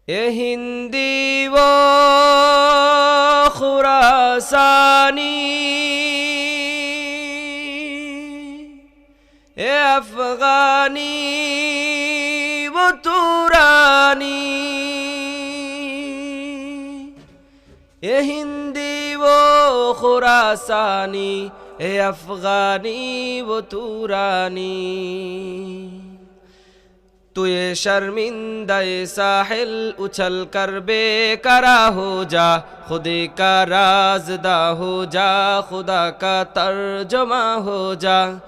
ए हिंदी वो खुरासानी, ए अफगानी वो तुरानी, ए हिंदी वो खुरासानी, ए अफगानी वो तुरानी। तू ये शर्मिंदा साहिल उछल कर बेकरा हो जा, खुदे का राज़दा हो जा, खुदा का तर्जुमा हो जा।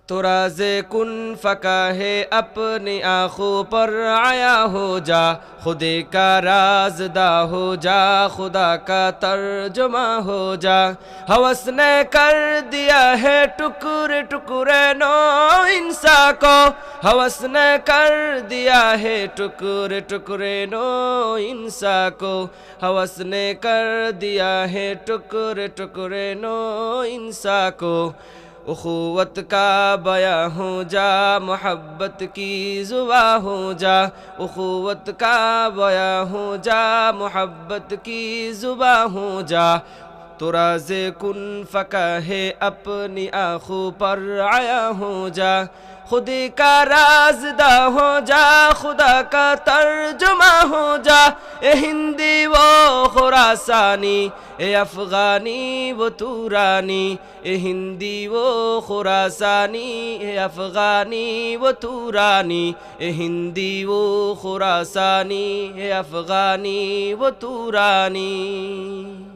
तो राज़े कुन फ़का है अपनी आँखों पर आया हो जा, खुदे का राज़दा हो जा, खुदा का तर्जुमा हो जा। हवस ने कर दिया है टुकड़े टुकड़े नो इंसा को, हवस ने कर दिया है टुकड़े टुकड़े नो इंसा को, हवस ने कर दिया है टुकड़े टुकड़े नो इंसा को। उखुवत का बयां हो जा, मोहब्बत की जुबा हो जा, उखुवत का बयां हो जा, मोहब्बत की जुबा हो जा। तो राज़े कुन फ़का है अपनी आँखों पर आया हो जा, खुदी का राज़दा हो जा, खुदा का तर्जुमा हो जा। ए हिंदी वो खुरासानी, ए अफगानी वो तुरानी, ए हिंदी वो खुरासानी, ए अफगानी वो तुरानी, ए हिंदी वो खुरासानी, ए अफगानी वो तुरानी।